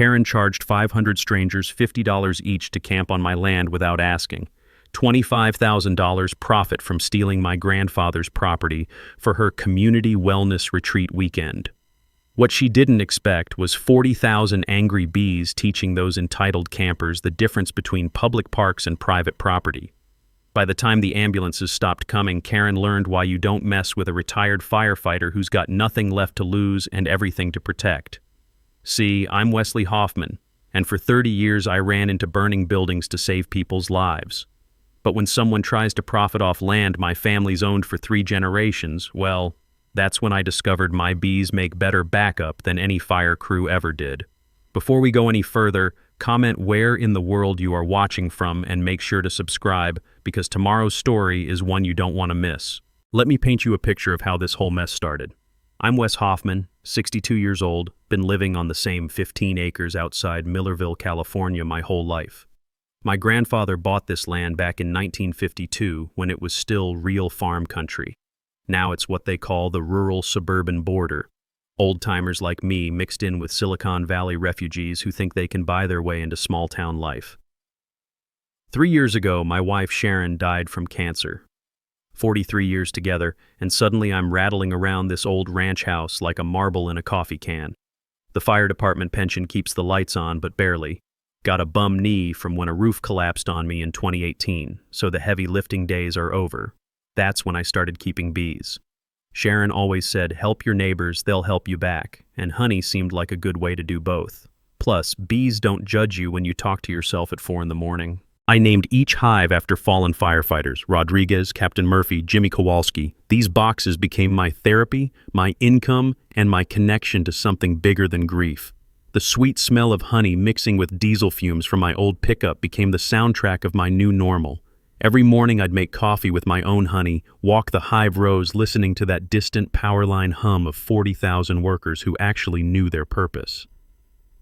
Karen charged 500 strangers $50 each to camp on my land without asking. $25,000 profit from stealing my grandfather's property for her community wellness retreat weekend. What she didn't expect was 40,000 angry bees teaching those entitled campers the difference between public parks and private property. By the time the ambulances stopped coming, Karen learned why you don't mess with a retired firefighter who's got nothing left to lose and everything to protect. See, I'm Wesley Hoffman, and for 30 years I ran into burning buildings to save people's lives. But when someone tries to profit off land my family's owned for 3 generations, well, that's when I discovered my bees make better backup than any fire crew ever did. Before we go any further, comment where in the world you are watching from and make sure to subscribe, because tomorrow's story is one you don't want to miss. Let me paint you a picture of how this whole mess started. I'm Wes Hoffman, 62 years old, been living on the same 15 acres outside Millerville, California my whole life. My grandfather bought this land back in 1952 when it was still real farm country. Now it's what they call the rural-suburban border. Old-timers like me mixed in with Silicon Valley refugees who think they can buy their way into small-town life. 3 years ago, my wife Sharon died from cancer. 43 years together, and suddenly I'm rattling around this old ranch house like a marble in a coffee can. The fire department pension keeps the lights on, but barely. Got a bum knee from when a roof collapsed on me in 2018, so the heavy lifting days are over. That's when I started keeping bees. Sharon always said, help your neighbors, they'll help you back, and honey seemed like a good way to do both. Plus, bees don't judge you when you talk to yourself at 4 in the morning. I named each hive after fallen firefighters: Rodriguez, Captain Murphy, Jimmy Kowalski. These boxes became my therapy, my income, and my connection to something bigger than grief. The sweet smell of honey mixing with diesel fumes from my old pickup became the soundtrack of my new normal. Every morning I'd make coffee with my own honey, walk the hive rows listening to that distant power line hum of 40,000 workers who actually knew their purpose.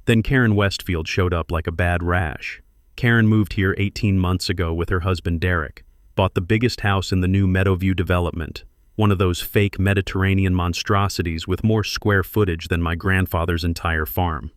Then Karen Westfield showed up like a bad rash. Karen moved here 18 months ago with her husband Derek, bought the biggest house in the new Meadowview development, one of those fake Mediterranean monstrosities with more square footage than my grandfather's entire farm.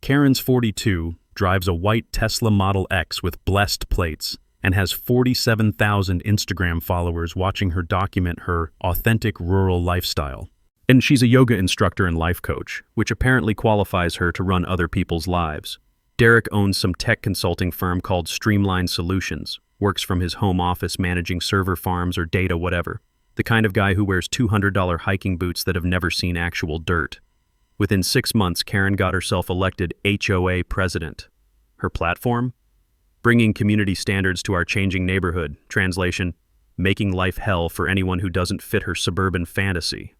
Karen's 42, drives a white Tesla Model X with blessed plates, and has 47,000 Instagram followers watching her document her authentic rural lifestyle. And she's a yoga instructor and life coach, which apparently qualifies her to run other people's lives. Derek owns some tech consulting firm called Streamline Solutions, works from his home office managing server farms or data whatever. The kind of guy who wears $200 hiking boots that have never seen actual dirt. Within 6 months, Karen got herself elected HOA president. Her platform? Bringing community standards to our changing neighborhood. Translation: making life hell for anyone who doesn't fit her suburban fantasy.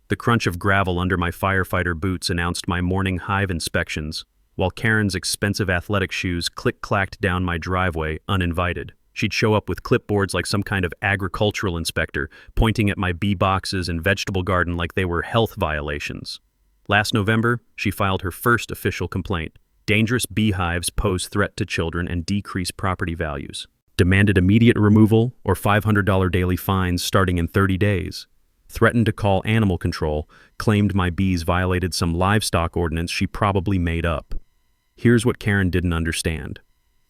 The crunch of gravel under my firefighter boots announced my morning hive inspections, while Karen's expensive athletic shoes click-clacked down my driveway uninvited. She'd show up with clipboards like some kind of agricultural inspector, pointing at my bee boxes and vegetable garden like they were health violations. Last November, she filed her first official complaint. Dangerous beehives pose threat to children and decrease property values. Demanded immediate removal or $500 daily fines starting in 30 days. Threatened to call animal control, claimed my bees violated some livestock ordinance she probably made up. Here's what Karen didn't understand.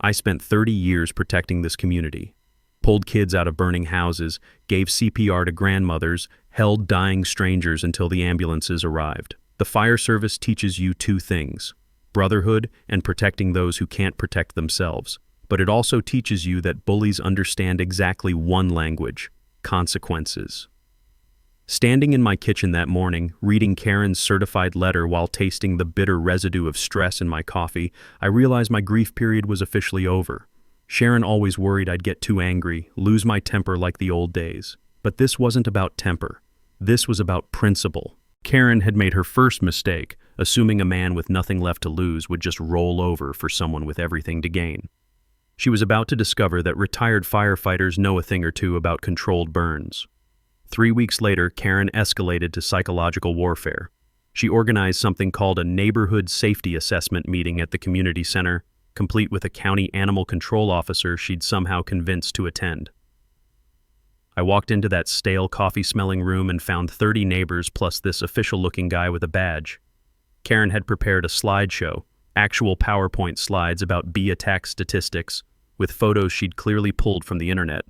I spent 30 years protecting this community. Pulled kids out of burning houses, gave CPR to grandmothers, held dying strangers until the ambulances arrived. The fire service teaches you 2 things: brotherhood and protecting those who can't protect themselves. But it also teaches you that bullies understand exactly one language: consequences. Standing in my kitchen that morning, reading Karen's certified letter while tasting the bitter residue of stress in my coffee, I realized my grief period was officially over. Sharon always worried I'd get too angry, lose my temper like the old days. But this wasn't about temper. This was about principle. Karen had made her first mistake, assuming a man with nothing left to lose would just roll over for someone with everything to gain. She was about to discover that retired firefighters know a thing or two about controlled burns. 3 weeks later, Karen escalated to psychological warfare. She organized something called a neighborhood safety assessment meeting at the community center, complete with a county animal control officer she'd somehow convinced to attend. I walked into that stale coffee-smelling room and found 30 neighbors plus this official-looking guy with a badge. Karen had prepared a slideshow, actual PowerPoint slides about bee attack statistics, with photos she'd clearly pulled from the internet.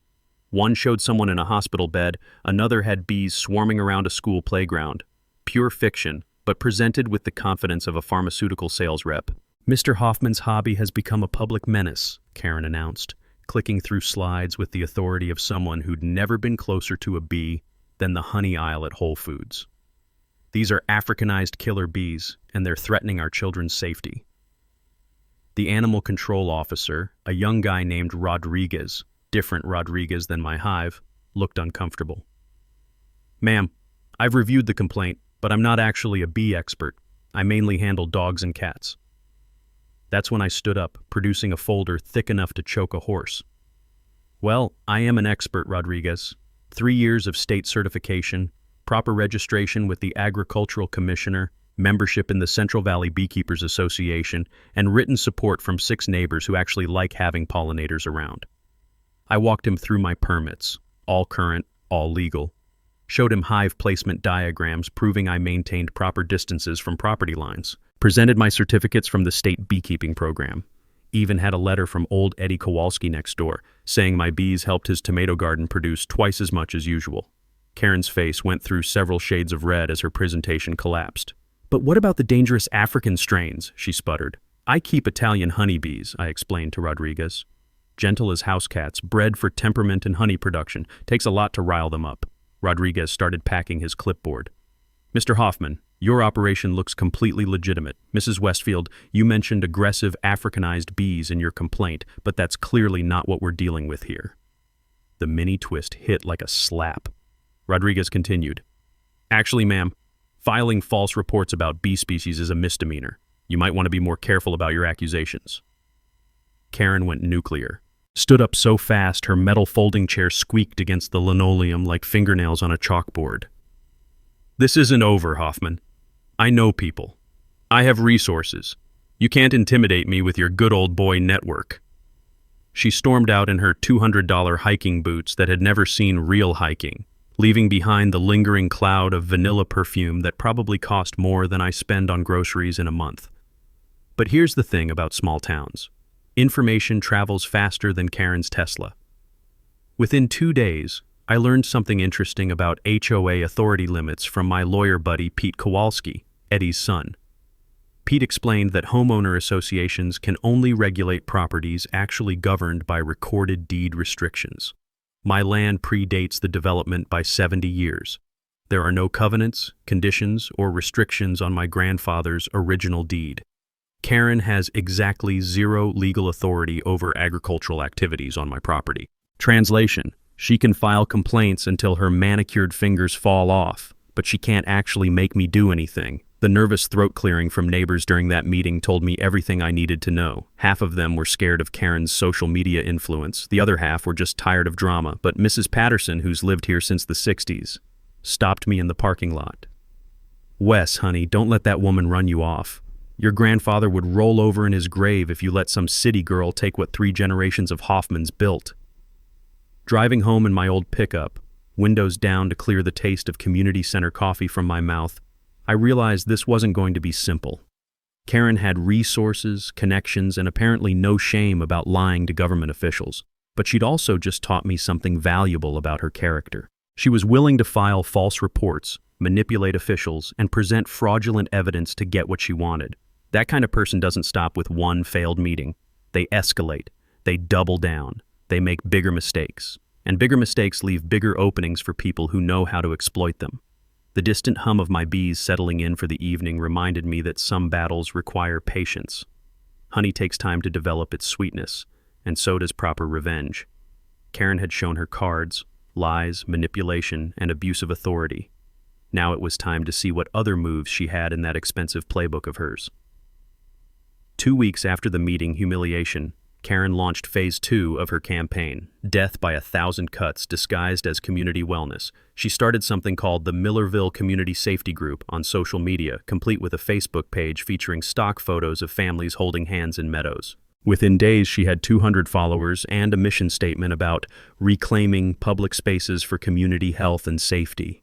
One showed someone in a hospital bed, another had bees swarming around a school playground. Pure fiction, but presented with the confidence of a pharmaceutical sales rep. "Mr. Hoffman's hobby has become a public menace," Karen announced, clicking through slides with the authority of someone who'd never been closer to a bee than the honey aisle at Whole Foods. "These are Africanized killer bees, and they're threatening our children's safety." The animal control officer, a young guy named Rodriguez, different Rodriguez than my hive, looked uncomfortable. "Ma'am, I've reviewed the complaint, but I'm not actually a bee expert. I mainly handle dogs and cats." That's when I stood up, producing a folder thick enough to choke a horse. "Well, I am an expert, Rodriguez. 3 years of state certification, proper registration with the Agricultural Commissioner, membership in the Central Valley Beekeepers Association, and written support from 6 neighbors who actually like having pollinators around." I walked him through my permits, all current, all legal. Showed him hive placement diagrams proving I maintained proper distances from property lines. Presented my certificates from the state beekeeping program. Even had a letter from old Eddie Kowalski next door, saying my bees helped his tomato garden produce twice as much as usual. Karen's face went through several shades of red as her presentation collapsed. "But what about the dangerous African strains?" she sputtered. "I keep Italian honeybees," I explained to Rodriguez. "Gentle as house cats, bred for temperament and honey production. Takes a lot to rile them up." Rodriguez started packing his clipboard. "Mr. Hoffman, your operation looks completely legitimate. Mrs. Westfield, you mentioned aggressive Africanized bees in your complaint, but that's clearly not what we're dealing with here." The mini twist hit like a slap. Rodriguez continued. "Actually, ma'am, filing false reports about bee species is a misdemeanor. You might want to be more careful about your accusations." Karen went nuclear. Stood up so fast her metal folding chair squeaked against the linoleum like fingernails on a chalkboard. "This isn't over, Hoffman. I know people. I have resources. You can't intimidate me with your good old boy network." She stormed out in her $200 hiking boots that had never seen real hiking, leaving behind the lingering cloud of vanilla perfume that probably cost more than I spend on groceries in a month. But here's the thing about small towns. Information travels faster than Karen's Tesla. Within 2 days, I learned something interesting about HOA authority limits from my lawyer buddy Pete Kowalski, Eddie's son. Pete explained that homeowner associations can only regulate properties actually governed by recorded deed restrictions. My land predates the development by 70 years. There are no covenants, conditions, or restrictions on my grandfather's original deed. Karen has exactly 0 legal authority over agricultural activities on my property. Translation: she can file complaints until her manicured fingers fall off, but she can't actually make me do anything. The nervous throat clearing from neighbors during that meeting told me everything I needed to know. Half of them were scared of Karen's social media influence. The other half were just tired of drama. But Mrs. Patterson, who's lived here since the 60s, stopped me in the parking lot. "Wes, honey, don't let that woman run you off. Your grandfather would roll over in his grave if you let some city girl take what 3 generations of Hoffmans built." Driving home in my old pickup, windows down to clear the taste of community center coffee from my mouth, I realized this wasn't going to be simple. Karen had resources, connections, and apparently no shame about lying to government officials. But she'd also just taught me something valuable about her character. She was willing to file false reports, manipulate officials, and present fraudulent evidence to get what she wanted. That kind of person doesn't stop with one failed meeting. They escalate. They double down. They make bigger mistakes. And bigger mistakes leave bigger openings for people who know how to exploit them. The distant hum of my bees settling in for the evening reminded me that some battles require patience. Honey takes time to develop its sweetness, and so does proper revenge. Karen had shown her cards, lies, manipulation, and abuse of authority. Now it was time to see what other moves she had in that expensive playbook of hers. 2 weeks after the meeting humiliation, Karen launched phase 2 of her campaign, Death by 1,000 Cuts disguised as community wellness. She started something called the Millerville Community Safety Group on social media, complete with a Facebook page featuring stock photos of families holding hands in meadows. Within days, she had 200 followers and a mission statement about reclaiming public spaces for community health and safety.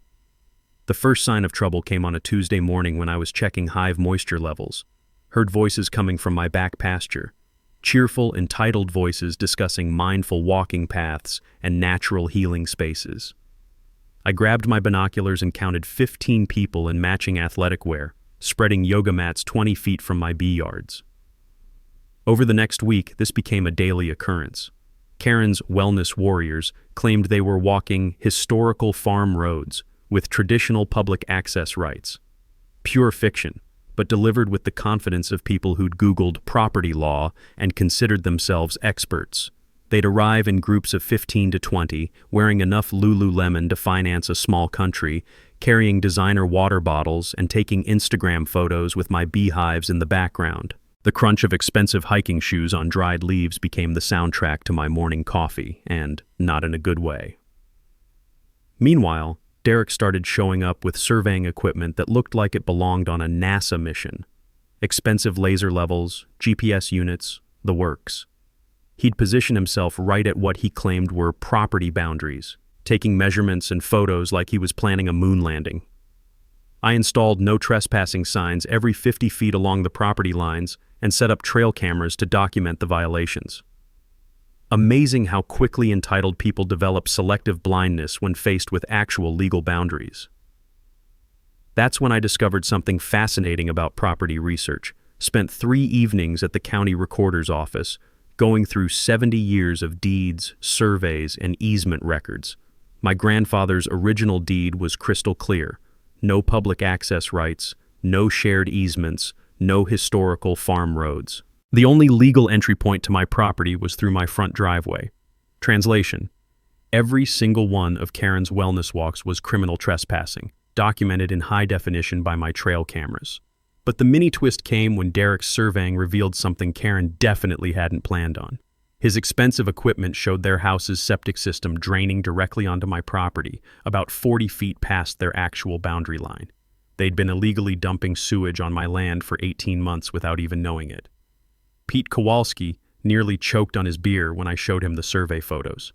The first sign of trouble came on a Tuesday morning when I was checking hive moisture levels. Heard voices coming from my back pasture. Cheerful, entitled voices discussing mindful walking paths and natural healing spaces. I grabbed my binoculars and counted 15 people in matching athletic wear, spreading yoga mats 20 feet from my bee yards. Over the next week, this became a daily occurrence. Karen's wellness warriors claimed they were walking historical farm roads with traditional public access rights. Pure fiction, but delivered with the confidence of people who'd Googled property law and considered themselves experts. They'd arrive in groups of 15 to 20, wearing enough Lululemon to finance a small country, carrying designer water bottles and taking Instagram photos with my beehives in the background. The crunch of expensive hiking shoes on dried leaves became the soundtrack to my morning coffee, and not in a good way. Meanwhile, Derek started showing up with surveying equipment that looked like it belonged on a NASA mission. Expensive laser levels, GPS units, the works. He'd position himself right at what he claimed were property boundaries, taking measurements and photos like he was planning a moon landing. I installed no trespassing signs every 50 feet along the property lines and set up trail cameras to document the violations. Amazing how quickly entitled people develop selective blindness when faced with actual legal boundaries. That's when I discovered something fascinating about property research. Spent 3 evenings at the county recorder's office, going through 70 years of deeds, surveys, and easement records. My grandfather's original deed was crystal clear. No public access rights, no shared easements, no historical farm roads. The only legal entry point to my property was through my front driveway. Translation: every single one of Karen's wellness walks was criminal trespassing, documented in high definition by my trail cameras. But the mini twist came when Derek's surveying revealed something Karen definitely hadn't planned on. His expensive equipment showed their house's septic system draining directly onto my property, about 40 feet past their actual boundary line. They'd been illegally dumping sewage on my land for 18 months without even knowing it. Pete Kowalski nearly choked on his beer when I showed him the survey photos.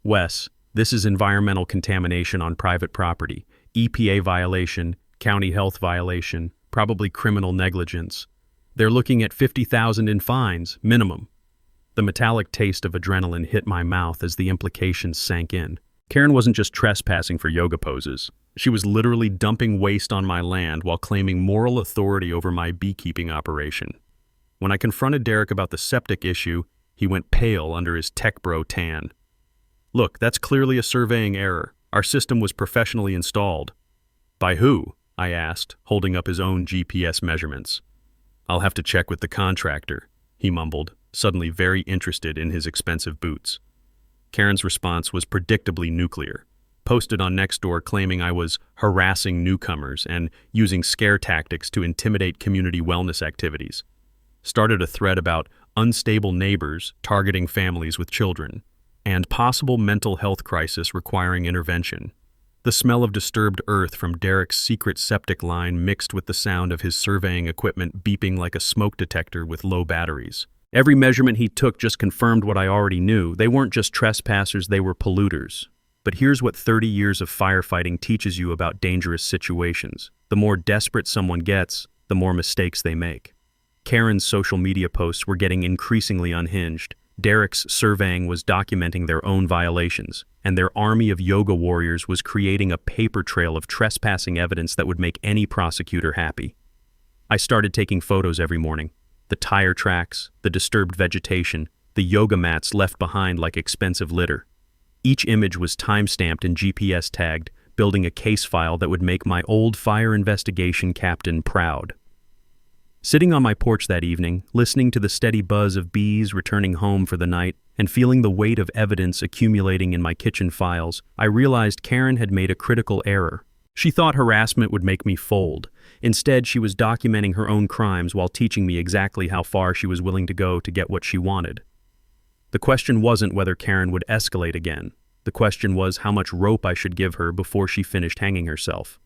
"Wes, this is environmental contamination on private property, EPA violation, county health violation, probably criminal negligence. They're looking at $50,000 in fines, minimum." The metallic taste of adrenaline hit my mouth as the implications sank in. Karen wasn't just trespassing for yoga poses. She was literally dumping waste on my land while claiming moral authority over my beekeeping operation. When I confronted Derek about the septic issue, he went pale under his tech bro tan. "Look, that's clearly a surveying error. Our system was professionally installed." "By who?" I asked, holding up his own GPS measurements. "I'll have to check with the contractor," he mumbled, suddenly very interested in his expensive boots. Karen's response was predictably nuclear. Posted on Nextdoor claiming I was harassing newcomers and using scare tactics to intimidate community wellness activities. Started a thread about unstable neighbors targeting families with children, and possible mental health crisis requiring intervention. The smell of disturbed earth from Derek's secret septic line mixed with the sound of his surveying equipment beeping like a smoke detector with low batteries. Every measurement he took just confirmed what I already knew. They weren't just trespassers, they were polluters. But here's what 30 years of firefighting teaches you about dangerous situations. The more desperate someone gets, the more mistakes they make. Karen's social media posts were getting increasingly unhinged. Derek's surveying was documenting their own violations, and their army of yoga warriors was creating a paper trail of trespassing evidence that would make any prosecutor happy. I started taking photos every morning. The tire tracks, the disturbed vegetation, the yoga mats left behind like expensive litter. Each image was time-stamped and GPS tagged, building a case file that would make my old fire investigation captain proud. Sitting on my porch that evening, listening to the steady buzz of bees returning home for the night, and feeling the weight of evidence accumulating in my kitchen files, I realized Karen had made a critical error. She thought harassment would make me fold. Instead, she was documenting her own crimes while teaching me exactly how far she was willing to go to get what she wanted. The question wasn't whether Karen would escalate again. The question was how much rope I should give her before she finished hanging herself.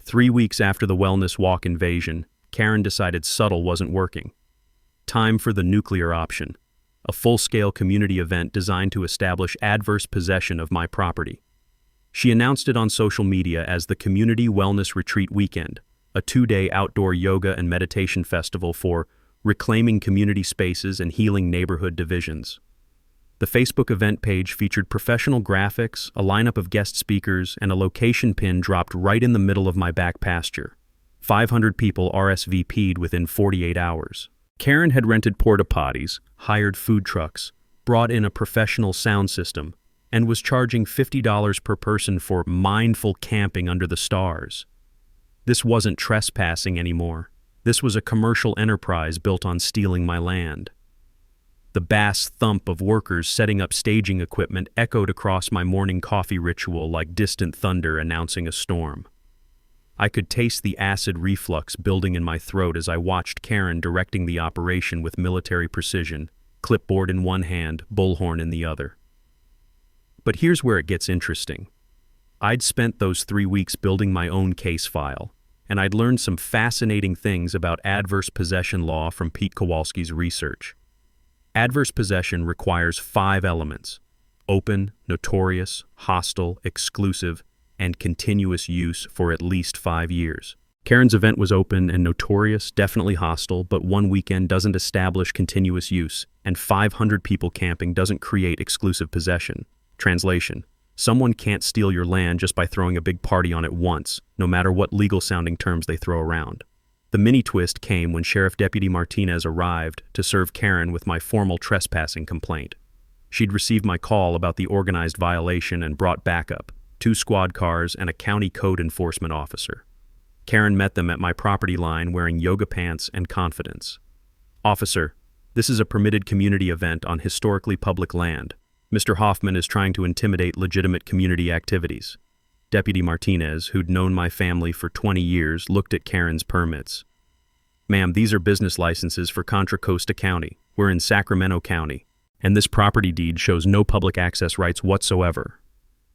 3 weeks after the wellness walk invasion, Karen decided subtle wasn't working. Time for the nuclear option, a full-scale community event designed to establish adverse possession of my property. She announced it on social media as the Community Wellness Retreat Weekend, a 2-day outdoor yoga and meditation festival for reclaiming community spaces and healing neighborhood divisions. The Facebook event page featured professional graphics, a lineup of guest speakers, and a location pin dropped right in the middle of my back pasture. 500 people RSVP'd within 48 hours. Karen had rented porta potties, hired food trucks, brought in a professional sound system, and was charging $50 per person for mindful camping under the stars. This wasn't trespassing anymore. This was a commercial enterprise built on stealing my land. The bass thump of workers setting up staging equipment echoed across my morning coffee ritual like distant thunder announcing a storm. I could taste the acid reflux building in my throat as I watched Karen directing the operation with military precision, clipboard in one hand, bullhorn in the other. But here's where it gets interesting. I'd spent those 3 weeks building my own case file, and I'd learned some fascinating things about adverse possession law from Pete Kowalski's research. Adverse possession requires 5 elements: open, notorious, hostile, exclusive, and continuous use for at least 5 years. Karen's event was open and notorious, definitely hostile, but one weekend doesn't establish continuous use, and 500 people camping doesn't create exclusive possession. Translation: someone can't steal your land just by throwing a big party on it once, no matter what legal-sounding terms they throw around. The mini-twist came when Sheriff Deputy Martinez arrived to serve Karen with my formal trespassing complaint. She'd received my call about the organized violation and brought backup, 2 squad cars and a county code enforcement officer. Karen met them at my property line wearing yoga pants and confidence. "Officer, this is a permitted community event on historically public land. Mr. Hoffman is trying to intimidate legitimate community activities." Deputy Martinez, who'd known my family for 20 years, looked at Karen's permits. "Ma'am, these are business licenses for Contra Costa County. We're in Sacramento County, and this property deed shows no public access rights whatsoever."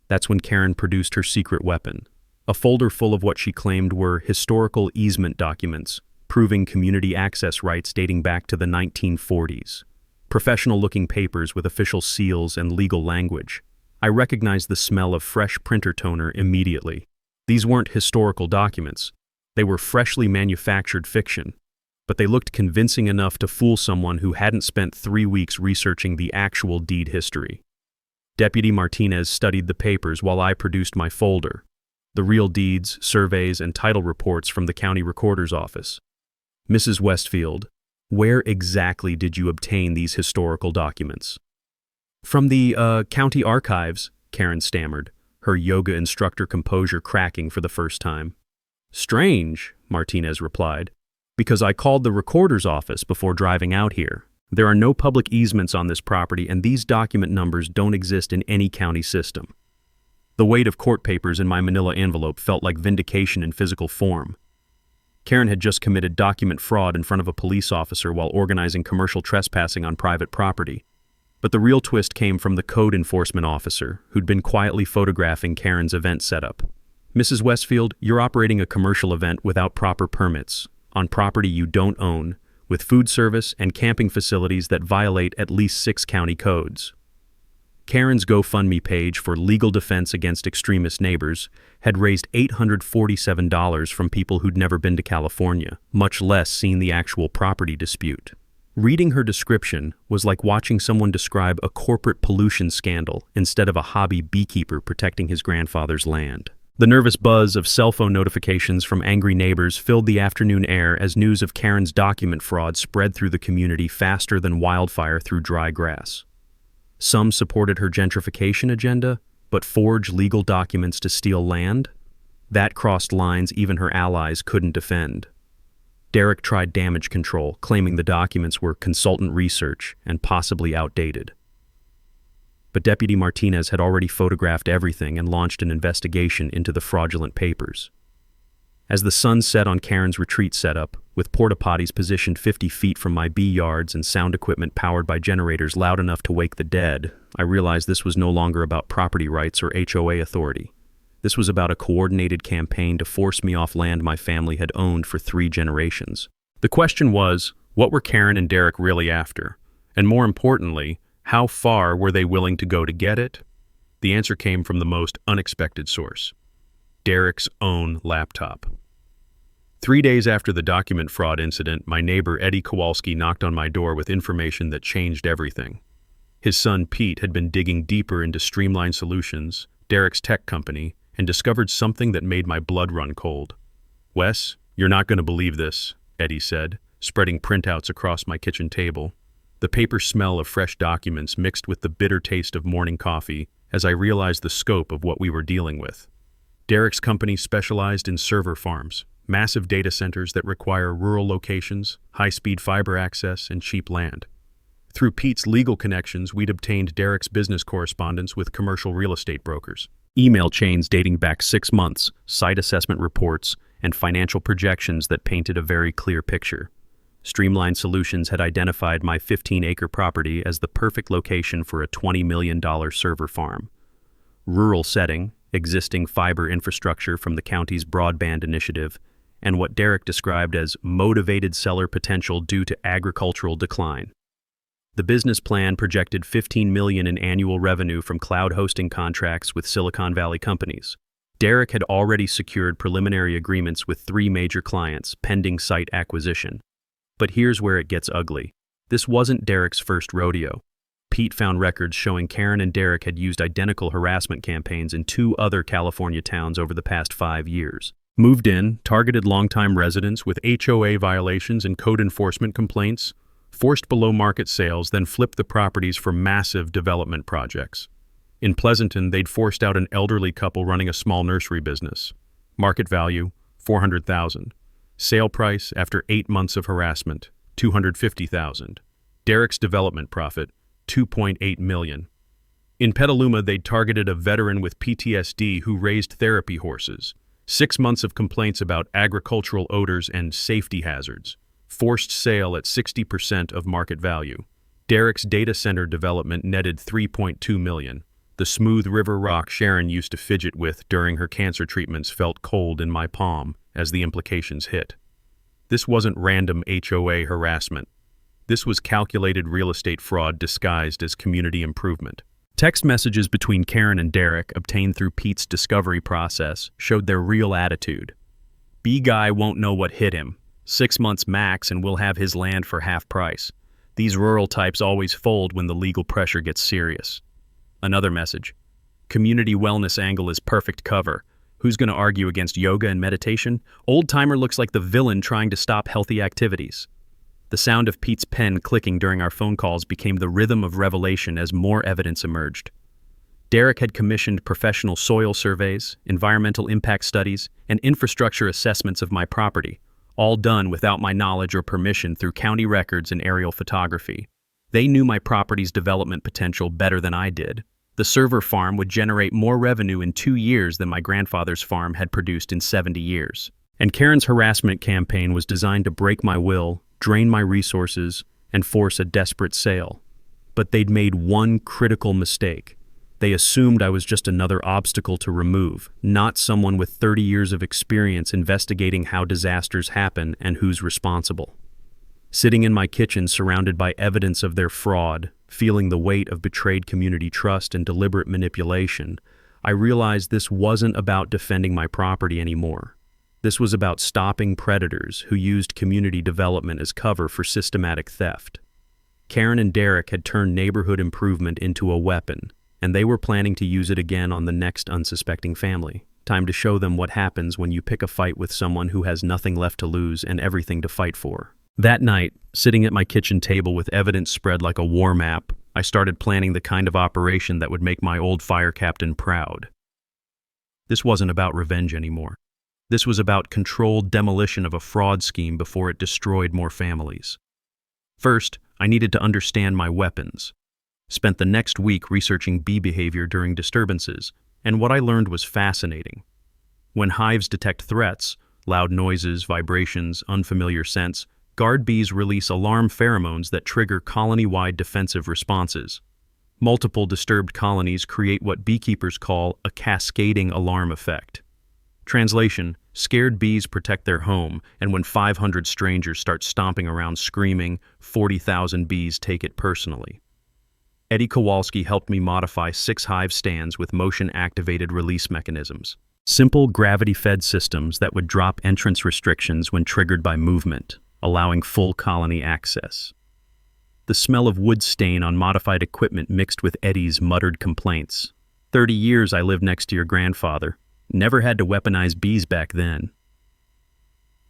That's when Karen produced her secret weapon, a folder full of what she claimed were historical easement documents, proving community access rights dating back to the 1940s. Professional-looking papers with official seals and legal language. I recognized the smell of fresh printer toner immediately. These weren't historical documents. They were freshly manufactured fiction, but they looked convincing enough to fool someone who hadn't spent 3 weeks researching the actual deed history. Deputy Martinez studied the papers while I produced my folder, the real deeds, surveys, and title reports from the county recorder's office. "Mrs. Westfield, where exactly did you obtain these historical documents?" "From the county archives," Karen stammered, her yoga instructor composure cracking for the first time. "Strange," Martinez replied, "because I called the recorder's office before driving out here. There are no public easements on this property, and these document numbers don't exist in any county system." The weight of court papers in my manila envelope felt like vindication in physical form. Karen had just committed document fraud in front of a police officer while organizing commercial trespassing on private property. But the real twist came from the code enforcement officer, who'd been quietly photographing Karen's event setup. "Mrs. Westfield, you're operating a commercial event without proper permits, on property you don't own, with food service and camping facilities that violate at least 6 county codes." Karen's GoFundMe page for legal defense against extremist neighbors had raised $847 from people who'd never been to California, much less seen the actual property dispute. Reading her description was like watching someone describe a corporate pollution scandal instead of a hobby beekeeper protecting his grandfather's land. The nervous buzz of cell phone notifications from angry neighbors filled the afternoon air as news of Karen's document fraud spread through the community faster than wildfire through dry grass. Some supported her gentrification agenda, but forged legal documents to steal land? That crossed lines even her allies couldn't defend. Derek tried damage control, claiming the documents were consultant research and possibly outdated. But Deputy Martinez had already photographed everything and launched an investigation into the fraudulent papers. As the sun set on Karen's retreat setup, with porta potties positioned 50 feet from my bee yards and sound equipment powered by generators loud enough to wake the dead, I realized this was no longer about property rights or HOA authority. This was about a coordinated campaign to force me off land my family had owned for 3 generations. The question was, what were Karen and Derek really after? And more importantly, how far were they willing to go to get it? The answer came from the most unexpected source: Derek's own laptop. 3 days after the document fraud incident, my neighbor Eddie Kowalski knocked on my door with information that changed everything. His son Pete had been digging deeper into Streamline Solutions, Derek's tech company, and discovered something that made my blood run cold. "Wes, you're not going to believe this," Eddie said, spreading printouts across my kitchen table. The paper smell of fresh documents mixed with the bitter taste of morning coffee as I realized the scope of what we were dealing with. Derek's company specialized in server farms, massive data centers that require rural locations, high-speed fiber access, and cheap land. Through Pete's legal connections, we'd obtained Derek's business correspondence with commercial real estate brokers. Email chains dating back 6 months, site assessment reports, and financial projections that painted a very clear picture. Streamline Solutions had identified my 15-acre property as the perfect location for a $20 million server farm. Rural setting, existing fiber infrastructure from the county's broadband initiative, and what Derek described as motivated seller potential due to agricultural decline. The business plan projected $15 million in annual revenue from cloud hosting contracts with Silicon Valley companies. Derek had already secured preliminary agreements with 3 major clients pending site acquisition. But here's where it gets ugly. This wasn't Derek's first rodeo. Pete found records showing Karen and Derek had used identical harassment campaigns in 2 other California towns over the past 5 years. Moved in, targeted longtime residents with HOA violations and code enforcement complaints, forced below-market sales, then flipped the properties for massive development projects. In Pleasanton, they'd forced out an elderly couple running a small nursery business. Market value, $400,000. Sale price after 8 months of harassment, $250,000. Derek's development profit, $2.8 million. In Petaluma, they'd targeted a veteran with PTSD who raised therapy horses. 6 months of complaints about agricultural odors and safety hazards. Forced sale at 60% of market value. Derek's data center development netted $3.2 million. The smooth river rock Sharon used to fidget with during her cancer treatments felt cold in my palm as the implications hit. This wasn't random HOA harassment. This was calculated real estate fraud disguised as community improvement. Text messages between Karen and Derek, obtained through Pete's discovery process, showed their real attitude. "B-guy won't know what hit him. 6 months max and we'll have his land for half price. These rural types always fold when the legal pressure gets serious." Another message: "Community wellness angle is perfect cover. Who's going to argue against yoga and meditation? Old-timer looks like the villain trying to stop healthy activities." The sound of Pete's pen clicking during our phone calls became the rhythm of revelation as more evidence emerged. Derek had commissioned professional soil surveys, environmental impact studies, and infrastructure assessments of my property, all done without my knowledge or permission through county records and aerial photography. They knew my property's development potential better than I did. The server farm would generate more revenue in 2 years than my grandfather's farm had produced in 70 years. And Karen's harassment campaign was designed to break my will, drain my resources, and force a desperate sale. But they'd made one critical mistake. They assumed I was just another obstacle to remove, not someone with 30 years of experience investigating how disasters happen and who's responsible. Sitting in my kitchen surrounded by evidence of their fraud, feeling the weight of betrayed community trust and deliberate manipulation, I realized this wasn't about defending my property anymore. This was about stopping predators who used community development as cover for systematic theft. Karen and Derek had turned neighborhood improvement into a weapon, and they were planning to use it again on the next unsuspecting family. Time to show them what happens when you pick a fight with someone who has nothing left to lose and everything to fight for. That night, sitting at my kitchen table with evidence spread like a war map, I started planning the kind of operation that would make my old fire captain proud. This wasn't about revenge anymore. This was about controlled demolition of a fraud scheme before it destroyed more families. First, I needed to understand my weapons. Spent the next week researching bee behavior during disturbances, and what I learned was fascinating. When hives detect threats, loud noises, vibrations, unfamiliar scents, guard bees release alarm pheromones that trigger colony-wide defensive responses. Multiple disturbed colonies create what beekeepers call a cascading alarm effect. Translation: scared bees protect their home, and when 500 strangers start stomping around screaming, 40,000 bees take it personally. Eddie Kowalski helped me modify 6 hive stands with motion-activated release mechanisms. Simple gravity-fed systems that would drop entrance restrictions when triggered by movement, allowing full colony access. The smell of wood stain on modified equipment mixed with Eddie's muttered complaints. 30 years I lived next to your grandfather. Never had to weaponize bees back then.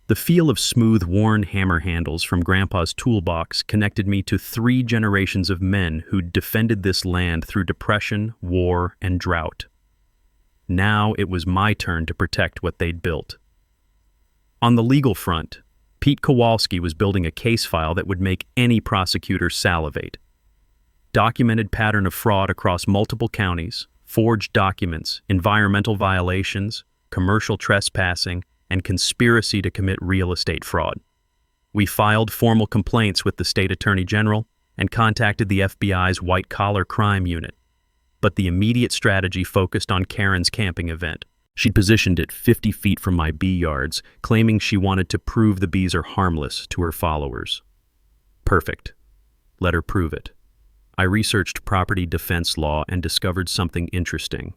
The feel of smooth, worn hammer handles from Grandpa's toolbox connected me to 3 generations of men who'd defended this land through depression, war, and drought. Now it was my turn to protect what they'd built. On the legal front, Pete Kowalski was building a case file that would make any prosecutor salivate. Documented pattern of fraud across multiple counties, forged documents, environmental violations, commercial trespassing, and conspiracy to commit real estate fraud. We filed formal complaints with the state attorney general and contacted the FBI's white-collar crime unit. But the immediate strategy focused on Karen's camping event. She'd positioned it 50 feet from my bee yards, claiming she wanted to prove the bees are harmless to her followers. Perfect. Let her prove it. I researched property defense law and discovered something interesting.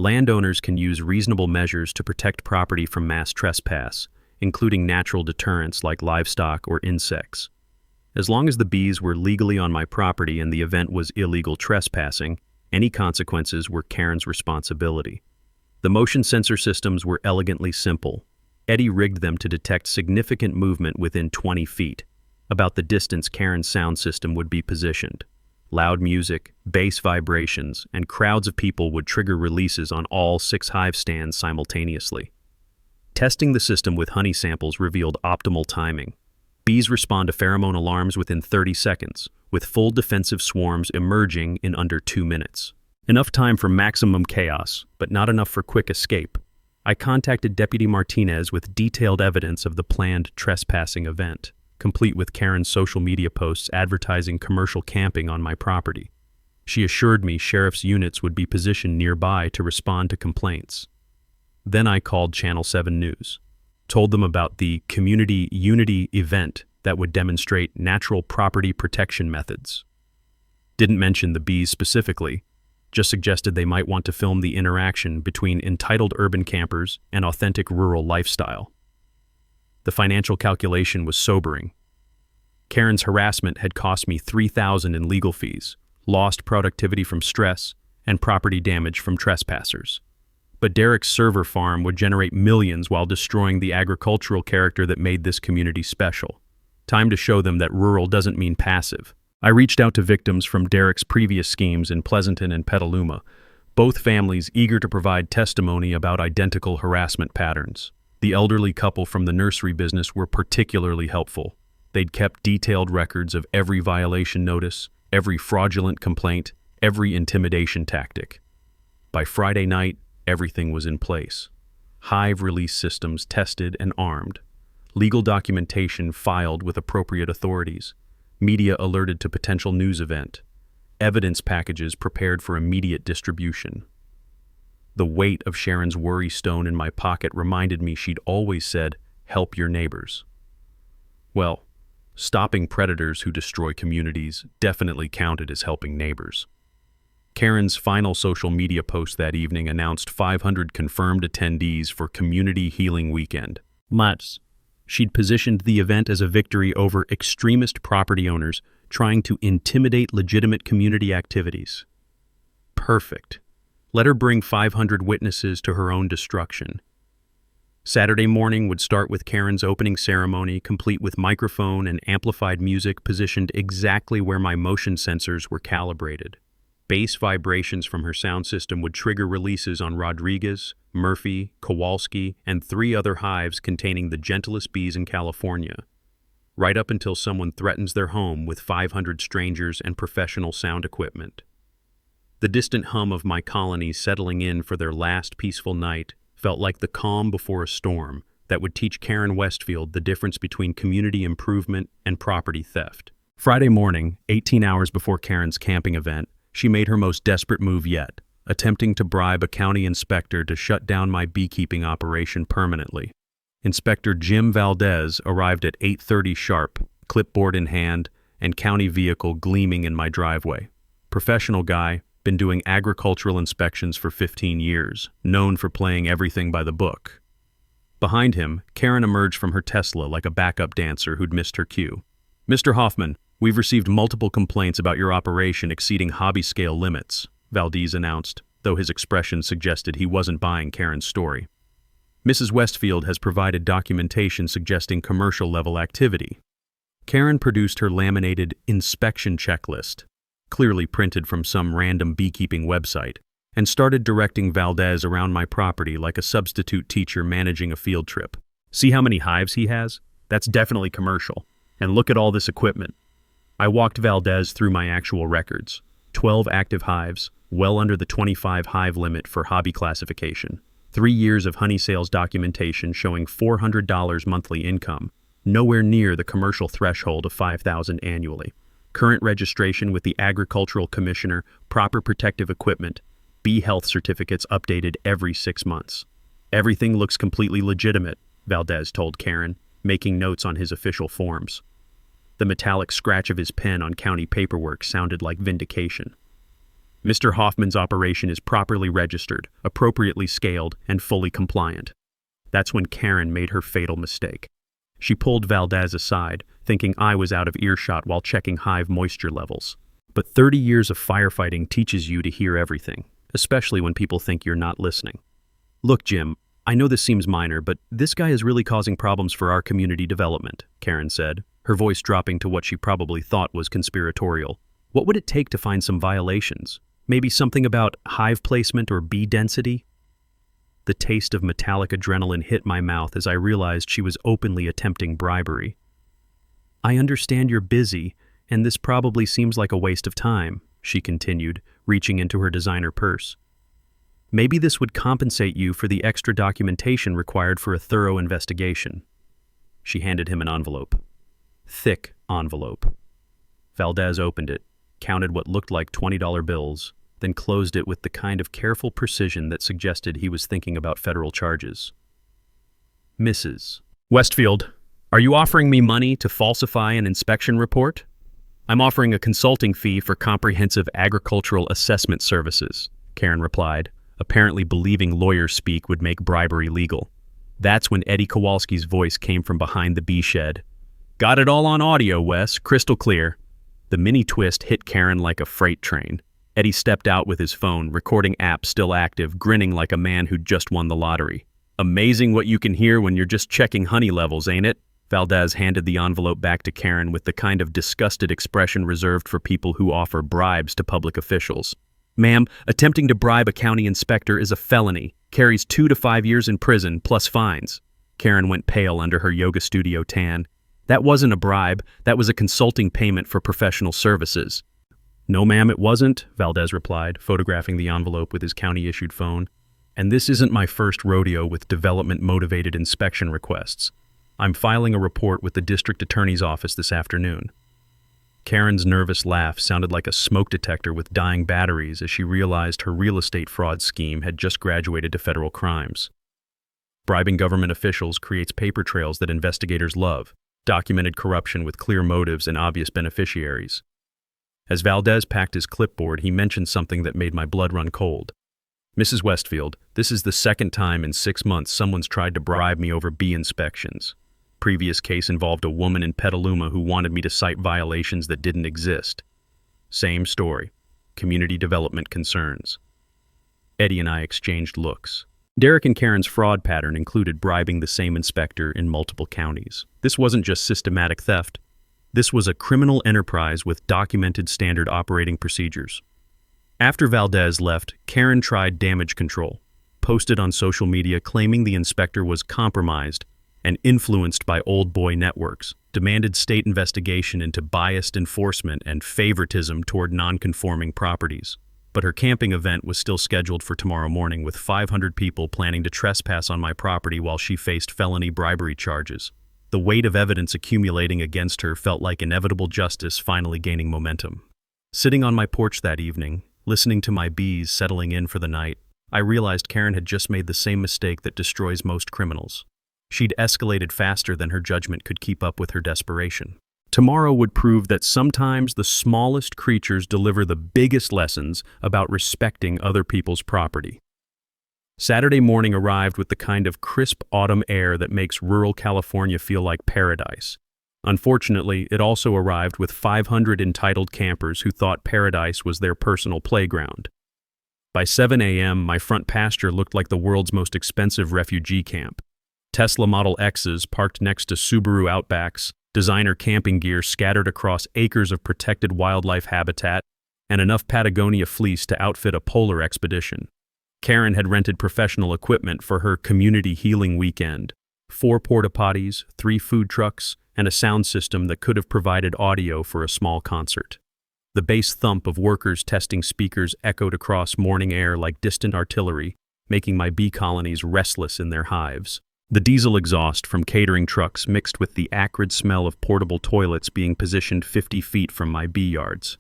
Landowners can use reasonable measures to protect property from mass trespass, including natural deterrents like livestock or insects. As long as the bees were legally on my property and the event was illegal trespassing, any consequences were Karen's responsibility. The motion sensor systems were elegantly simple. Eddie rigged them to detect significant movement within 20 feet, about the distance Karen's sound system would be positioned. Loud music, bass vibrations, and crowds of people would trigger releases on all 6 hive stands simultaneously. Testing the system with honey samples revealed optimal timing. Bees respond to pheromone alarms within 30 seconds, with full defensive swarms emerging in under 2 minutes. Enough time for maximum chaos, but not enough for quick escape. I contacted Deputy Martinez with detailed evidence of the planned trespassing event, complete with Karen's social media posts advertising commercial camping on my property. She assured me sheriff's units would be positioned nearby to respond to complaints. Then I called Channel 7 News, told them about the Community Unity event that would demonstrate natural property protection methods. Didn't mention the bees specifically, just suggested they might want to film the interaction between entitled urban campers and authentic rural lifestyle. The financial calculation was sobering. Karen's harassment had cost me $3,000 in legal fees, lost productivity from stress, and property damage from trespassers. But Derek's server farm would generate millions while destroying the agricultural character that made this community special. Time to show them that rural doesn't mean passive. I reached out to victims from Derek's previous schemes in Pleasanton and Petaluma, both families eager to provide testimony about identical harassment patterns. The elderly couple from the nursery business were particularly helpful. They'd kept detailed records of every violation notice, every fraudulent complaint, every intimidation tactic. By Friday night, everything was in place. Hive release systems tested and armed. Legal documentation filed with appropriate authorities. Media alerted to potential news event. Evidence packages prepared for immediate distribution. The weight of Sharon's worry stone in my pocket reminded me she'd always said, "Help your neighbors." Well, stopping predators who destroy communities definitely counted as helping neighbors. Karen's final social media post that evening announced 500 confirmed attendees for Community Healing Weekend. She'd positioned the event as a victory over extremist property owners trying to intimidate legitimate community activities. Perfect. Let her bring 500 witnesses to her own destruction. Saturday morning would start with Karen's opening ceremony, complete with microphone and amplified music positioned exactly where my motion sensors were calibrated. Bass vibrations from her sound system would trigger releases on Rodriguez, Murphy, Kowalski, and 3 other hives containing the gentlest bees in California, right up until someone threatens their home with 500 strangers and professional sound equipment. The distant hum of my colonies settling in for their last peaceful night felt like the calm before a storm that would teach Karen Westfield the difference between community improvement and property theft. Friday morning, 18 hours before Karen's camping event, she made her most desperate move yet, attempting to bribe a county inspector to shut down my beekeeping operation permanently. Inspector Jim Valdez arrived at 8:30 sharp, clipboard in hand, and county vehicle gleaming in my driveway. Professional guy, been doing agricultural inspections for 15 years, known for playing everything by the book. Behind him, Karen emerged from her Tesla like a backup dancer who'd missed her cue. "Mr. Hoffman, we've received multiple complaints about your operation exceeding hobby-scale limits," Valdez announced, though his expression suggested he wasn't buying Karen's story. "Mrs. Westfield has provided documentation suggesting commercial-level activity." Karen produced her laminated inspection checklist, clearly printed from some random beekeeping website, and started directing Valdez around my property like a substitute teacher managing a field trip. "See how many hives he has? That's definitely commercial. And look at all this equipment." I walked Valdez through my actual records. 12 active hives, well under the 25 hive limit for hobby classification. 3 years of honey sales documentation showing $400 monthly income, nowhere near the commercial threshold of $5,000 annually. Current registration with the Agricultural Commissioner, proper protective equipment, bee health certificates updated every 6 months. "Everything looks completely legitimate," Valdez told Karen, making notes on his official forms. The metallic scratch of his pen on county paperwork sounded like vindication. "Mr. Hoffman's operation is properly registered, appropriately scaled, and fully compliant." That's when Karen made her fatal mistake. She pulled Valdez aside, thinking I was out of earshot while checking hive moisture levels. But 30 years of firefighting teaches you to hear everything, especially when people think you're not listening. "Look, Jim, I know this seems minor, but this guy is really causing problems for our community development," Karen said, her voice dropping to what she probably thought was conspiratorial. "What would it take to find some violations? Maybe something about hive placement or bee density?" The taste of metallic adrenaline hit my mouth as I realized she was openly attempting bribery. "I understand you're busy, and this probably seems like a waste of time," she continued, reaching into her designer purse. "Maybe this would compensate you for the extra documentation required for a thorough investigation." She handed him an envelope. Thick envelope. Valdez opened it, counted what looked like $20 bills, then closed it with the kind of careful precision that suggested he was thinking about federal charges. "Mrs. Westfield, are you offering me money to falsify an inspection report?" "I'm offering a consulting fee for comprehensive agricultural assessment services," Karen replied, apparently believing lawyer speak would make bribery legal. That's when Eddie Kowalski's voice came from behind the bee shed. "Got it all on audio, Wes, crystal clear." The mini twist hit Karen like a freight train. Eddie stepped out with his phone, recording app still active, grinning like a man who'd just won the lottery. "Amazing what you can hear when you're just checking honey levels, ain't it?" Valdez handed the envelope back to Karen with the kind of disgusted expression reserved for people who offer bribes to public officials. "Ma'am, attempting to bribe a county inspector is a felony, carries 2 to 5 years in prison, plus fines." Karen went pale under her yoga studio tan. "That wasn't a bribe, that was a consulting payment for professional services." "No, ma'am, it wasn't," Valdez replied, photographing the envelope with his county-issued phone. "And this isn't my first rodeo with development-motivated inspection requests. I'm filing a report with the district attorney's office this afternoon." Karen's nervous laugh sounded like a smoke detector with dying batteries as she realized her real estate fraud scheme had just graduated to federal crimes. Bribing government officials creates paper trails that investigators love, documented corruption with clear motives and obvious beneficiaries. As Valdez packed his clipboard, he mentioned something that made my blood run cold. "Mrs. Westfield, this is the second time in 6 months someone's tried to bribe me over bee inspections. Previous case involved a woman in Petaluma who wanted me to cite violations that didn't exist. Same story. Community development concerns." Eddie and I exchanged looks. Derek and Karen's fraud pattern included bribing the same inspector in multiple counties. This wasn't just systematic theft. This was a criminal enterprise with documented standard operating procedures. After Valdez left, Karen tried damage control, posted on social media claiming the inspector was compromised and influenced by old boy networks, demanded state investigation into biased enforcement and favoritism toward non-conforming properties. But her camping event was still scheduled for tomorrow morning with 500 people planning to trespass on my property while she faced felony bribery charges. The weight of evidence accumulating against her felt like inevitable justice finally gaining momentum. Sitting on my porch that evening, listening to my bees settling in for the night, I realized Karen had just made the same mistake that destroys most criminals. She'd escalated faster than her judgment could keep up with her desperation. Tomorrow would prove that sometimes the smallest creatures deliver the biggest lessons about respecting other people's property. Saturday morning arrived with the kind of crisp autumn air that makes rural California feel like paradise. Unfortunately, it also arrived with 500 entitled campers who thought paradise was their personal playground. By 7 a.m., my front pasture looked like the world's most expensive refugee camp. Tesla Model X's parked next to Subaru Outbacks, designer camping gear scattered across acres of protected wildlife habitat, and enough Patagonia fleece to outfit a polar expedition. Karen had rented professional equipment for her community healing weekend. 4 porta-potties, 3 food trucks, and a sound system that could have provided audio for a small concert. The bass thump of workers testing speakers echoed across morning air like distant artillery, making my bee colonies restless in their hives. The diesel exhaust from catering trucks mixed with the acrid smell of portable toilets being positioned 50 feet from my bee yards.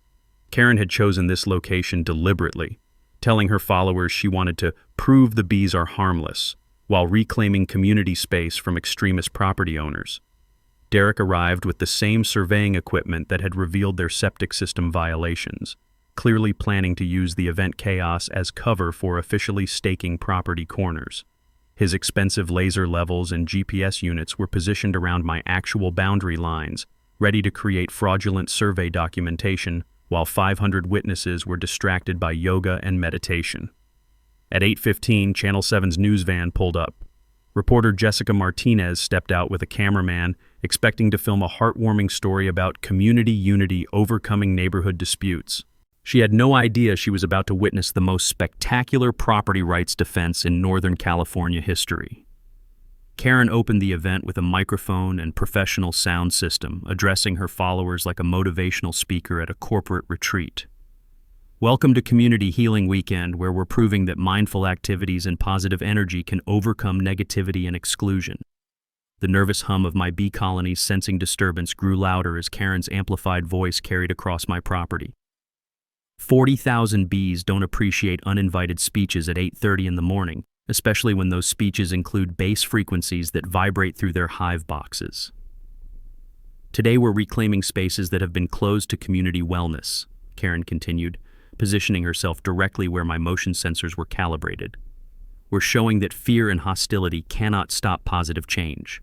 Karen had chosen this location deliberately, telling her followers she wanted to prove the bees are harmless, while reclaiming community space from extremist property owners. Derek arrived with the same surveying equipment that had revealed their septic system violations, clearly planning to use the event chaos as cover for officially staking property corners. His expensive laser levels and GPS units were positioned around my actual boundary lines, ready to create fraudulent survey documentation, while 500 witnesses were distracted by yoga and meditation. At 8:15, Channel 7's news van pulled up. Reporter Jessica Martinez stepped out with a cameraman, expecting to film a heartwarming story about community unity overcoming neighborhood disputes. She had no idea she was about to witness the most spectacular property rights defense in Northern California history. Karen opened the event with a microphone and professional sound system, addressing her followers like a motivational speaker at a corporate retreat. Welcome to Community Healing Weekend, where we're proving that mindful activities and positive energy can overcome negativity and exclusion. The nervous hum of my bee colonies sensing disturbance grew louder as Karen's amplified voice carried across my property. 40,000 bees don't appreciate uninvited speeches at 8:30 in the morning, especially when those speeches include bass frequencies that vibrate through their hive boxes. Today we're reclaiming spaces that have been closed to community wellness, Karen continued, positioning herself directly where my motion sensors were calibrated. We're showing that fear and hostility cannot stop positive change.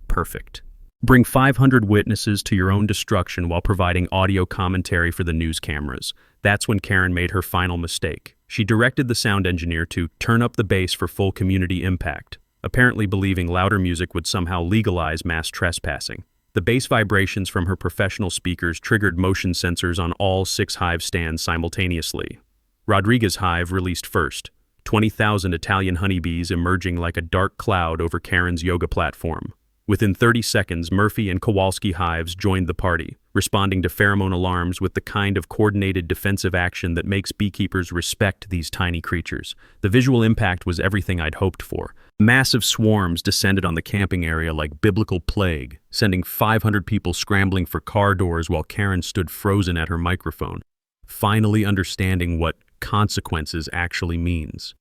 Perfect. Bring 500 witnesses to your own destruction while providing audio commentary for the news cameras. That's when Karen made her final mistake. She directed the sound engineer to turn up the bass for full community impact, apparently believing louder music would somehow legalize mass trespassing. The bass vibrations from her professional speakers triggered motion sensors on all 6 hive stands simultaneously. Rodriguez's hive released first, 20,000 Italian honeybees emerging like a dark cloud over Karen's yoga platform. Within 30 seconds, Murphy and Kowalski hives joined the party, responding to pheromone alarms with the kind of coordinated defensive action that makes beekeepers respect these tiny creatures. The visual impact was everything I'd hoped for. Massive swarms descended on the camping area like biblical plague, sending 500 people scrambling for car doors while Karen stood frozen at her microphone, finally understanding what consequences actually means.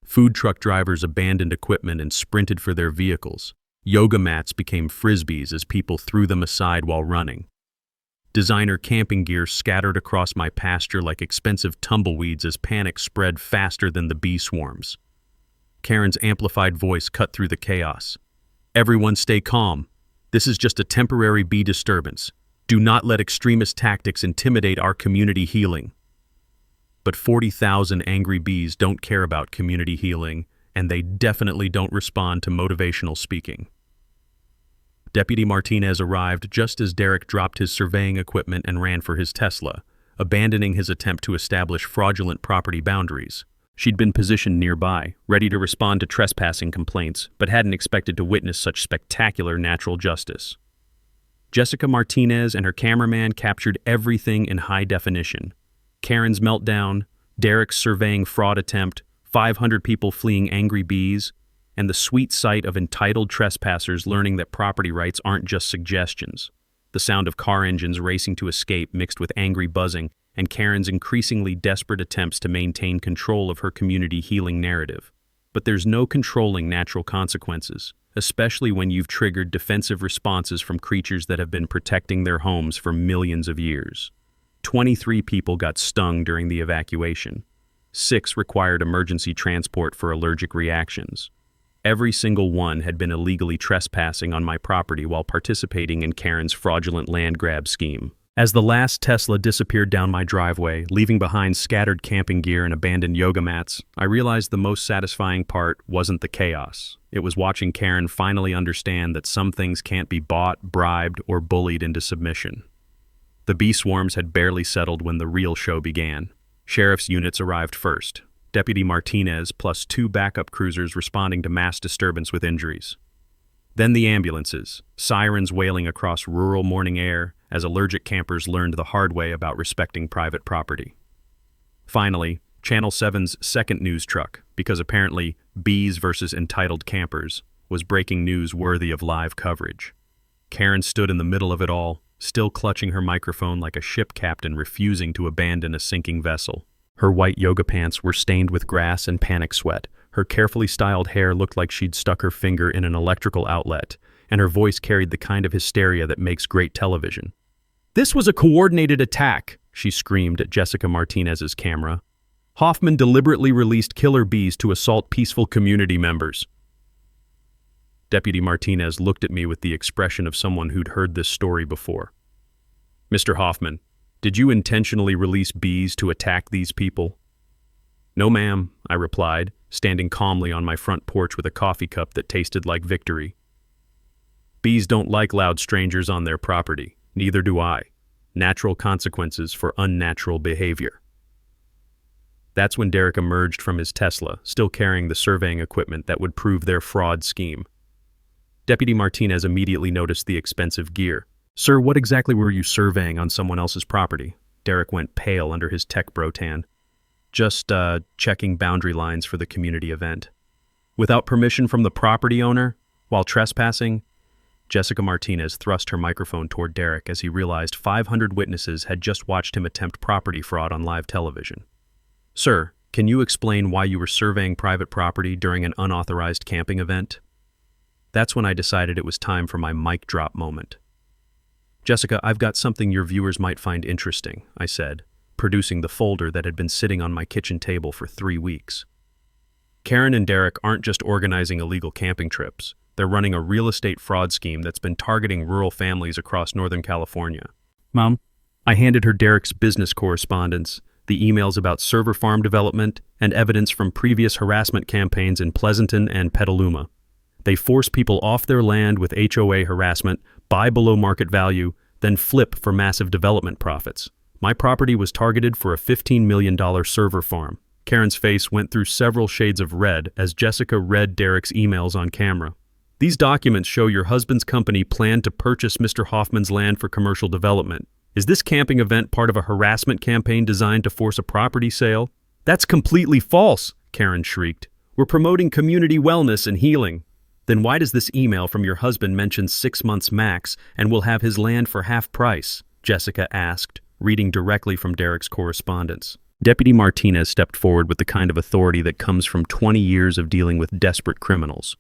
Food truck drivers abandoned equipment and sprinted for their vehicles. Yoga mats became frisbees as people threw them aside while running. Designer camping gear scattered across my pasture like expensive tumbleweeds as panic spread faster than the bee swarms. Karen's amplified voice cut through the chaos. Everyone stay calm. This is just a temporary bee disturbance. Do not let extremist tactics intimidate our community healing. But 40,000 angry bees don't care about community healing, and they definitely don't respond to motivational speaking. Deputy Martinez arrived just as Derek dropped his surveying equipment and ran for his Tesla, abandoning his attempt to establish fraudulent property boundaries. She'd been positioned nearby, ready to respond to trespassing complaints, but hadn't expected to witness such spectacular natural justice. Jessica Martinez and her cameraman captured everything in high definition. Karen's meltdown, Derek's surveying fraud attempt, 500 people fleeing angry bees, and the sweet sight of entitled trespassers learning that property rights aren't just suggestions. The sound of car engines racing to escape mixed with angry buzzing, and Karen's increasingly desperate attempts to maintain control of her community healing narrative. But there's no controlling natural consequences, especially when you've triggered defensive responses from creatures that have been protecting their homes for millions of years. 23 people got stung during the evacuation. 6 required emergency transport for allergic reactions. Every single one had been illegally trespassing on my property while participating in Karen's fraudulent land grab scheme. As the last Tesla disappeared down my driveway, leaving behind scattered camping gear and abandoned yoga mats, I realized the most satisfying part wasn't the chaos. It was watching Karen finally understand that some things can't be bought, bribed, or bullied into submission. The bee swarms had barely settled when the real show began. Sheriff's units arrived first. Deputy Martinez plus 2 backup cruisers responding to mass disturbance with injuries. Then the ambulances, sirens wailing across rural morning air as allergic campers learned the hard way about respecting private property. Finally, Channel 7's second news truck, because apparently bees versus entitled campers, was breaking news worthy of live coverage. Karen stood in the middle of it all, still clutching her microphone like a ship captain refusing to abandon a sinking vessel. Her white yoga pants were stained with grass and panic sweat. Her carefully styled hair looked like she'd stuck her finger in an electrical outlet, and her voice carried the kind of hysteria that makes great television. "This was a coordinated attack," she screamed at Jessica Martinez's camera. "Hoffman deliberately released killer bees to assault peaceful community members." Deputy Martinez looked at me with the expression of someone who'd heard this story before. "Mr. Hoffman, did you intentionally release bees to attack these people?" "No, ma'am," I replied, standing calmly on my front porch with a coffee cup that tasted like victory. "Bees don't like loud strangers on their property. Neither do I. Natural consequences for unnatural behavior." That's when Derek emerged from his Tesla, still carrying the surveying equipment that would prove their fraud scheme. Deputy Martinez immediately noticed the expensive gear. "Sir, what exactly were you surveying on someone else's property?" Derek went pale under his tech bro-tan. "Just, checking boundary lines for the community event." "Without permission from the property owner? While trespassing?" Jessica Martinez thrust her microphone toward Derek as he realized 500 witnesses had just watched him attempt property fraud on live television. "Sir, can you explain why you were surveying private property during an unauthorized camping event?" That's when I decided it was time for my mic drop moment. "Jessica, I've got something your viewers might find interesting," I said, producing the folder that had been sitting on my kitchen table for 3 weeks. Karen and Derek aren't just organizing illegal camping trips. They're running a real estate fraud scheme that's been targeting rural families across Northern California. Mom, I handed her Derek's business correspondence, the emails about server farm development, and evidence from previous harassment campaigns in Pleasanton and Petaluma. They force people off their land with HOA harassment, buy below market value, then flip for massive development profits. My property was targeted for a $15 million server farm. Karen's face went through several shades of red as Jessica read Derek's emails on camera. "These documents show your husband's company planned to purchase Mr. Hoffman's land for commercial development. Is this camping event part of a harassment campaign designed to force a property sale?" "That's completely false," Karen shrieked. "We're promoting community wellness and healing." "Then why does this email from your husband mention 6 months max and will have his land for half price?" Jessica asked, reading directly from Derek's correspondence. Deputy Martinez stepped forward with the kind of authority that comes from 20 years of dealing with desperate criminals.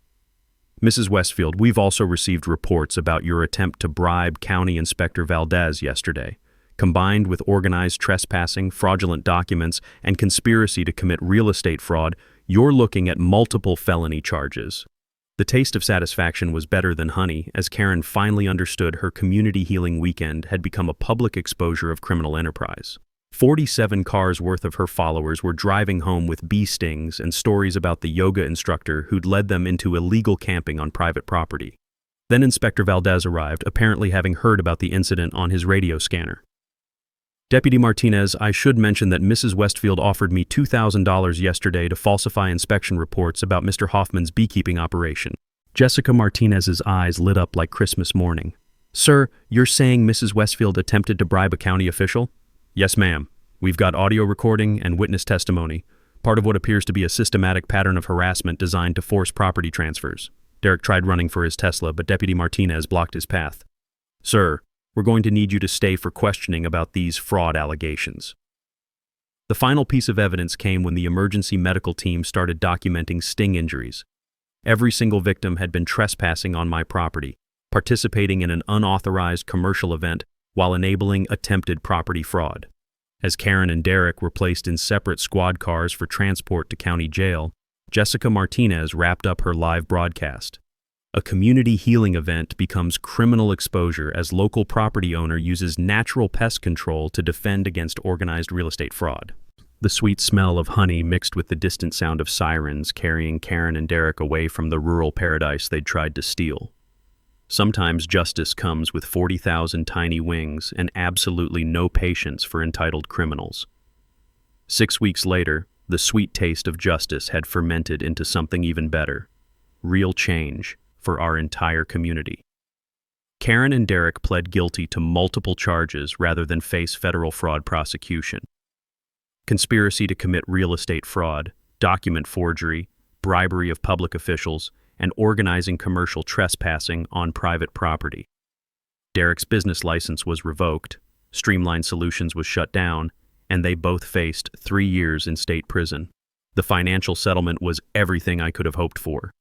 "Mrs. Westfield, we've also received reports about your attempt to bribe County Inspector Valdez yesterday. Combined with organized trespassing, fraudulent documents, and conspiracy to commit real estate fraud, you're looking at multiple felony charges." The taste of satisfaction was better than honey as Karen finally understood her community healing weekend had become a public exposure of criminal enterprise. 47 cars worth of her followers were driving home with bee stings and stories about the yoga instructor who'd led them into illegal camping on private property. Then Inspector Valdez arrived, apparently having heard about the incident on his radio scanner. "Deputy Martinez, I should mention that Mrs. Westfield offered me $2,000 yesterday to falsify inspection reports about Mr. Hoffman's beekeeping operation." Jessica Martinez's eyes lit up like Christmas morning. "Sir, you're saying Mrs. Westfield attempted to bribe a county official?" "Yes, ma'am. We've got audio recording and witness testimony, part of what appears to be a systematic pattern of harassment designed to force property transfers." Derek tried running for his Tesla, but Deputy Martinez blocked his path. "Sir, we're going to need you to stay for questioning about these fraud allegations." The final piece of evidence came when the emergency medical team started documenting sting injuries. Every single victim had been trespassing on my property, participating in an unauthorized commercial event while enabling attempted property fraud. As Karen and Derek were placed in separate squad cars for transport to county jail, Jessica Martinez wrapped up her live broadcast. A community healing event becomes criminal exposure as local property owner uses natural pest control to defend against organized real estate fraud. The sweet smell of honey mixed with the distant sound of sirens carrying Karen and Derek away from the rural paradise they'd tried to steal. Sometimes justice comes with 40,000 tiny wings and absolutely no patience for entitled criminals. 6 weeks later, the sweet taste of justice had fermented into something even better: real change for our entire community. Karen and Derek pled guilty to multiple charges rather than face federal fraud prosecution. Conspiracy to commit real estate fraud, document forgery, bribery of public officials, and organizing commercial trespassing on private property. Derek's business license was revoked, Streamline Solutions was shut down, and they both faced 3 years in state prison. The financial settlement was everything I could have hoped for.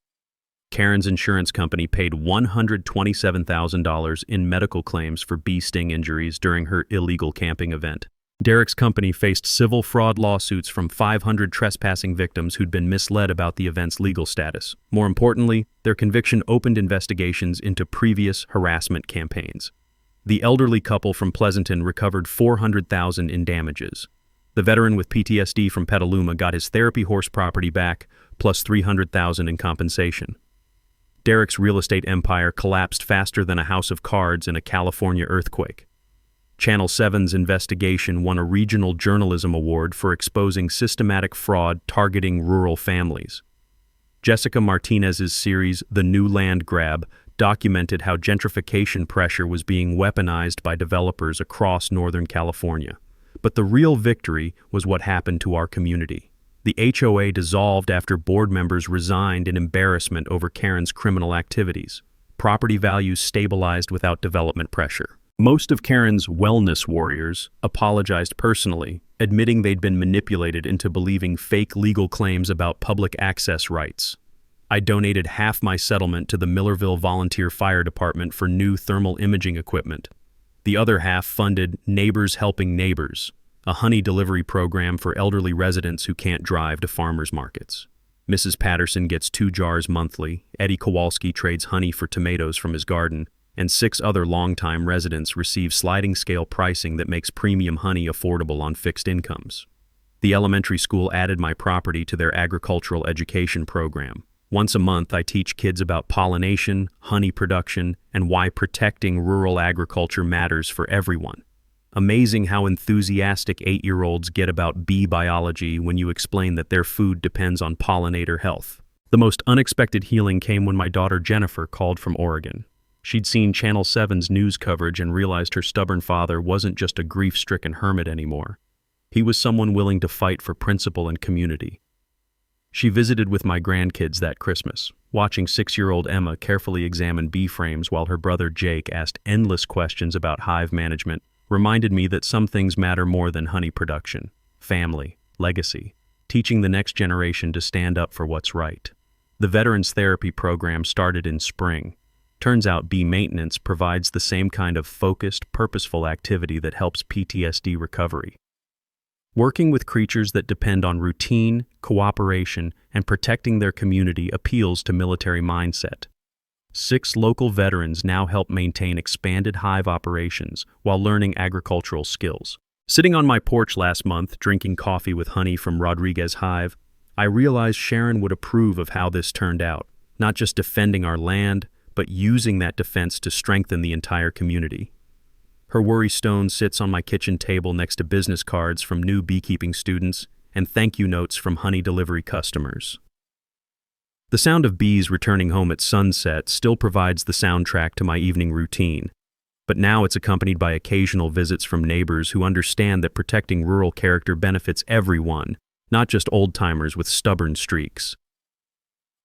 Karen's insurance company paid $127,000 in medical claims for bee sting injuries during her illegal camping event. Derek's company faced civil fraud lawsuits from 500 trespassing victims who'd been misled about the event's legal status. More importantly, their conviction opened investigations into previous harassment campaigns. The elderly couple from Pleasanton recovered $400,000 in damages. The veteran with PTSD from Petaluma got his therapy horse property back, plus $300,000 in compensation. Derek's real estate empire collapsed faster than a house of cards in a California earthquake. Channel 7's investigation won a regional journalism award for exposing systematic fraud targeting rural families. Jessica Martinez's series, The New Land Grab, documented how gentrification pressure was being weaponized by developers across Northern California. But the real victory was what happened to our community. The HOA dissolved after board members resigned in embarrassment over Karen's criminal activities. Property values stabilized without development pressure. Most of Karen's wellness warriors apologized personally, admitting they'd been manipulated into believing fake legal claims about public access rights. I donated half my settlement to the Millerville Volunteer Fire Department for new thermal imaging equipment. The other half funded Neighbors Helping Neighbors, a honey delivery program for elderly residents who can't drive to farmers markets. Mrs. Patterson gets 2 jars monthly, Eddie Kowalski trades honey for tomatoes from his garden, and 6 other longtime residents receive sliding scale pricing that makes premium honey affordable on fixed incomes. The elementary school added my property to their agricultural education program. Once a month, I teach kids about pollination, honey production, and why protecting rural agriculture matters for everyone. Amazing how enthusiastic 8-year-olds get about bee biology when you explain that their food depends on pollinator health. The most unexpected healing came when my daughter Jennifer called from Oregon. She'd seen Channel 7's news coverage and realized her stubborn father wasn't just a grief-stricken hermit anymore. He was someone willing to fight for principle and community. She visited with my grandkids that Christmas, watching 6-year-old Emma carefully examine bee frames while her brother Jake asked endless questions about hive management, reminded me that some things matter more than honey production: family, legacy, teaching the next generation to stand up for what's right. The Veterans Therapy program started in spring. Turns out bee maintenance provides the same kind of focused, purposeful activity that helps PTSD recovery. Working with creatures that depend on routine, cooperation, and protecting their community appeals to military mindset. 6 local veterans now help maintain expanded hive operations while learning agricultural skills. Sitting on my porch last month, drinking coffee with honey from Rodriguez Hive, I realized Sharon would approve of how this turned out, not just defending our land, but using that defense to strengthen the entire community. Her worry stone sits on my kitchen table next to business cards from new beekeeping students and thank you notes from honey delivery customers. The sound of bees returning home at sunset still provides the soundtrack to my evening routine, but now it's accompanied by occasional visits from neighbors who understand that protecting rural character benefits everyone, not just old-timers with stubborn streaks.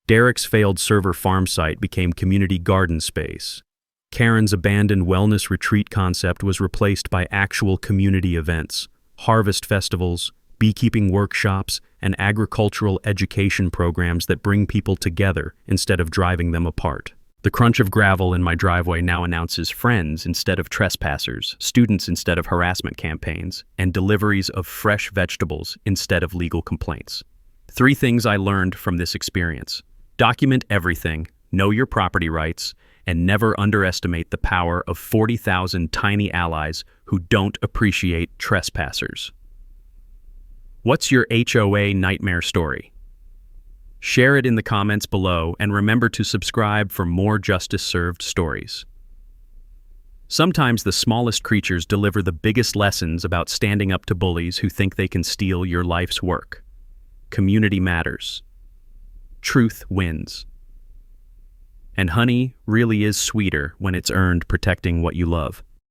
Derek's failed server farm site became community garden space. Karen's abandoned wellness retreat concept was replaced by actual community events, harvest festivals, beekeeping workshops, and agricultural education programs that bring people together instead of driving them apart. The crunch of gravel in my driveway now announces friends instead of trespassers, students instead of harassment campaigns, and deliveries of fresh vegetables instead of legal complaints. 3 things I learned from this experience. Document everything, know your property rights, and never underestimate the power of 40,000 tiny allies who don't appreciate trespassers. What's your HOA nightmare story? Share it in the comments below and remember to subscribe for more justice-served stories. Sometimes the smallest creatures deliver the biggest lessons about standing up to bullies who think they can steal your life's work. Community matters. Truth wins. And honey really is sweeter when it's earned protecting what you love.